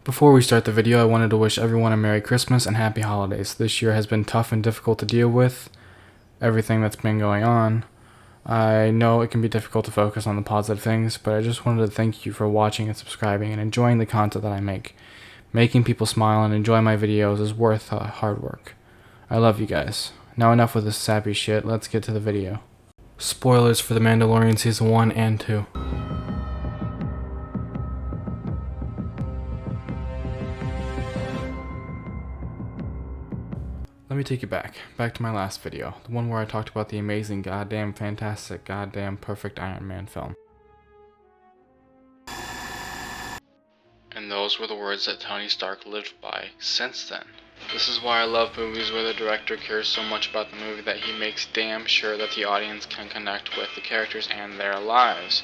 Before we start the video, I wanted to wish everyone a Merry Christmas and Happy Holidays. This year has been tough and difficult to deal with, everything that's been going on. I know it can be difficult to focus on the positive things, but I just wanted to thank you for watching and subscribing and enjoying the content that I make. Making people smile and enjoy my videos is worth hard work. I love you guys. Now enough with this sappy shit, let's get to the video. Spoilers for The Mandalorian Season 1 and 2. Let me take you back to my last video, the one where I talked about the amazing, goddamn fantastic, goddamn perfect Iron Man film. And those were the words that Tony Stark lived by since then. This is why I love movies where the director cares so much about the movie that he makes damn sure that the audience can connect with the characters and their lives.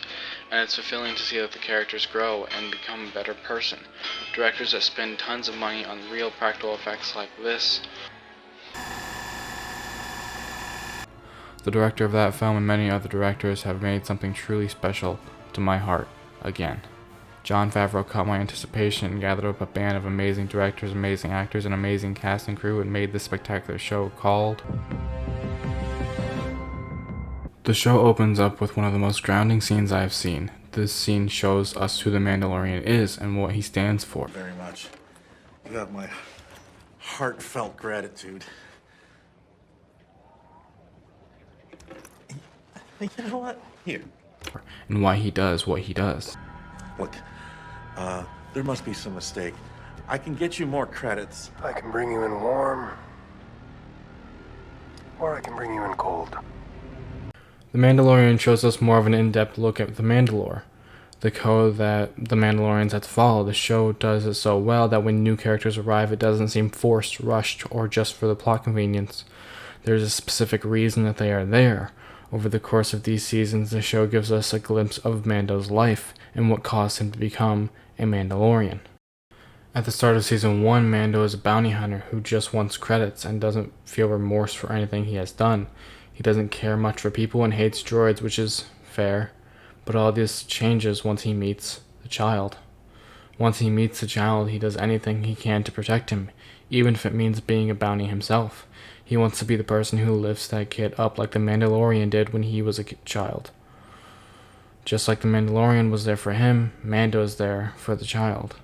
And it's fulfilling to see that the characters grow and become a better person. Directors that spend tons of money on real practical effects like this. The director of that film and many other directors have made something truly special to my heart again. Jon Favoreau caught my anticipation and gathered up a band of amazing directors, amazing actors, and amazing cast and crew and made this spectacular show called... The show opens up with one of the most grounding scenes I have seen. This scene shows us who the Mandalorian is and what he stands for. Very much. You have my heartfelt gratitude. You know what? Here. And why he does what he does. Look, there must be some mistake. I can get you more credits. I can bring you in warm, or I can bring you in cold. The Mandalorian shows us more of an in-depth look at the Mandalore, the code that the Mandalorians have to follow. The show does it so well that when new characters arrive, it doesn't seem forced, rushed, or just for the plot convenience. There's a specific reason that they are there. Over the course of these seasons, the show gives us a glimpse of Mando's life and what caused him to become a Mandalorian. At the start of Season 1, Mando is a bounty hunter who just wants credits and doesn't feel remorse for anything he has done. He doesn't care much for people and hates droids, which is fair, but all this changes once he meets the child. Once he meets the child, he does anything he can to protect him, even if it means being a bounty himself. He wants to be the person who lifts that kid up like the Mandalorian did when he was a child. Just like the Mandalorian was there for him, Mando is there for the child.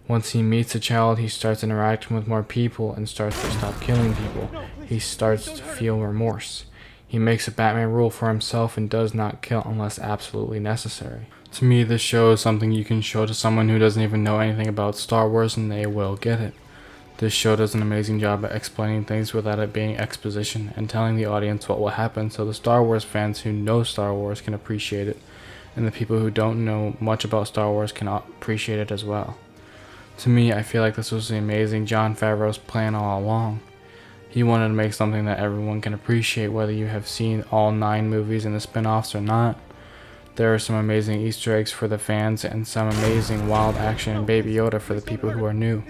Once he meets the child, he starts interacting with more people and starts to stop killing people. He starts to feel remorse. He makes a Batman rule for himself and does not kill unless absolutely necessary. To me, this show is something you can show to someone who doesn't even know anything about Star Wars and they will get it. This show does an amazing job at explaining things without it being exposition and telling the audience what will happen so the Star Wars fans who know Star Wars can appreciate it, and the people who don't know much about Star Wars can appreciate it as well. To me, I feel like this was the amazing Jon Favreau's plan all along. He wanted to make something that everyone can appreciate, whether you have seen all 9 movies and the spin-offs or not. There are some amazing Easter eggs for the fans and some amazing wild action and Baby Yoda for the people who are new.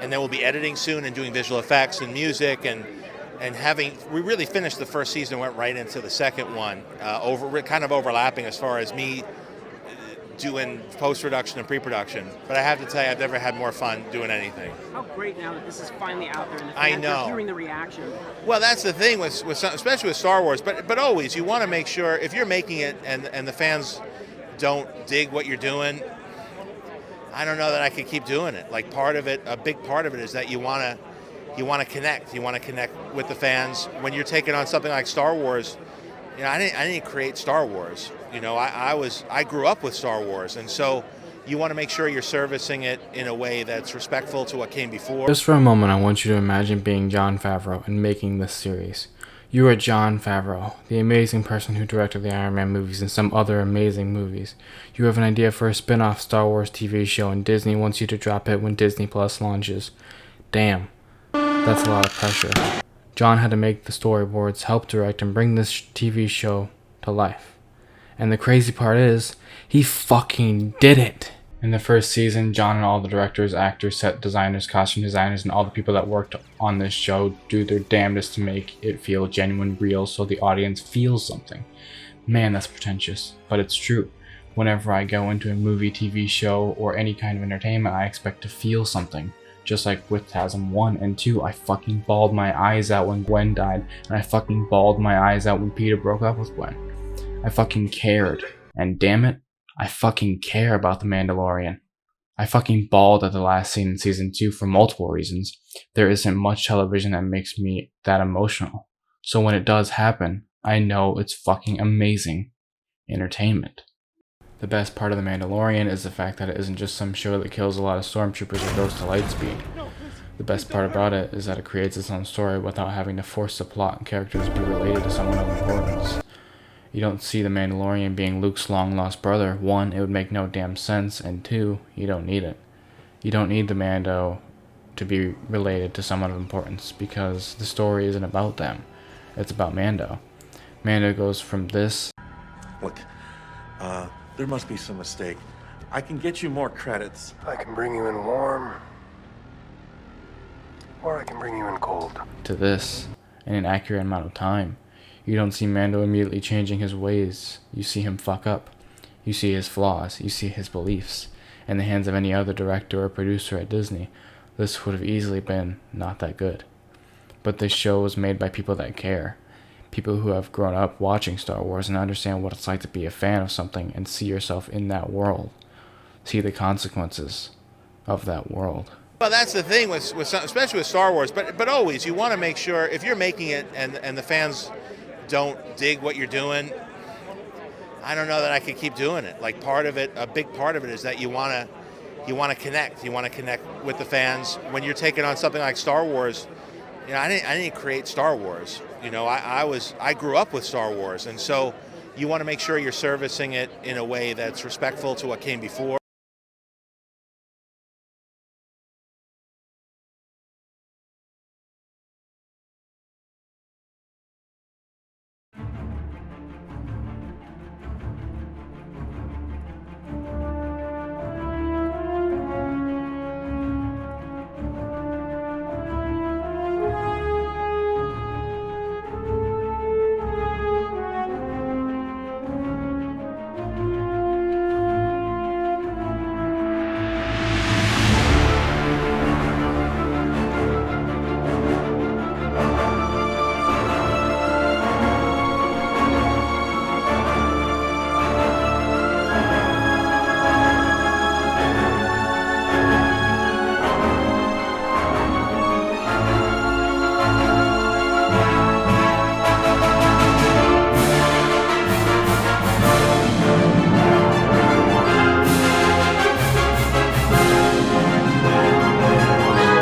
And then we'll be editing soon and doing visual effects and music and we really finished the first season, went right into the second one, kind of overlapping as far as me doing post-production and pre-production. But I have to tell you, I've never had more fun doing anything. How great now that this is finally out there and the I fans know. are hearing the reaction. Well, that's the thing with especially with Star Wars, but always you want to make sure if you're making it and the fans don't dig what you're doing, I don't know that I could keep doing it. Like a big part of it is that you want to connect. You want to connect with the fans. When you're taking on something like Star Wars, you know, I didn't create Star Wars. You know, I grew up with Star Wars, and so you want to make sure you're servicing it in a way that's respectful to what came before. Just for a moment, I want you to imagine being Jon Favoreau and making this series. You are Jon Favoreau, the amazing person who directed the Iron Man movies and some other amazing movies. You have an idea for a spin-off Star Wars TV show and Disney wants you to drop it when Disney Plus launches. Damn, that's a lot of pressure. Jon had to make the storyboards, help direct, and bring this TV show to life. And the crazy part is, he fucking did it! In the first season, Jon and all the directors, actors, set designers, costume designers, and all the people that worked on this show do their damnedest to make it feel genuine, real, so the audience feels something. Man, that's pretentious, but it's true. Whenever I go into a movie, TV show, or any kind of entertainment, I expect to feel something. Just like with TASM 1 and 2, I fucking bawled my eyes out when Gwen died, and I fucking bawled my eyes out when Peter broke up with Gwen. I fucking cared. And damn it, I fucking care about the Mandalorian. I fucking bawled at the last scene in season 2 for multiple reasons. There isn't much television that makes me that emotional. So when it does happen, I know it's fucking amazing entertainment. The best part of The Mandalorian is the fact that it isn't just some show that kills a lot of stormtroopers or goes to lightspeed. The best part about it is that it creates its own story without having to force the plot and characters to be related to someone of importance. You don't see the Mandalorian being Luke's long-lost brother. 1, it would make no damn sense, and 2, you don't need it. You don't need the Mando to be related to someone of importance because the story isn't about them. It's about Mando. Mando goes from this. Look, there must be some mistake. I can get you more credits. I can bring you in warm, or I can bring you in cold. To this in an accurate amount of time. You don't see Mando immediately changing his ways. You see him fuck up. You see his flaws. You see his beliefs. In the hands of any other director or producer at Disney, this would have easily been not that good. But this show was made by people that care. People who have grown up watching Star Wars and understand what it's like to be a fan of something and see yourself in that world. See the consequences of that world. Well, that's the thing with especially with Star Wars, but always you want to make sure if you're making it and the fans don't dig what you're doing, I don't know that I could keep doing it. Like part of it, a big part of it is that you want to connect. You want to connect with the fans. When you're taking on something like Star Wars, you know, I didn't create Star Wars. You know, I grew up with Star Wars, and so you want to make sure you're servicing it in a way that's respectful to what came before.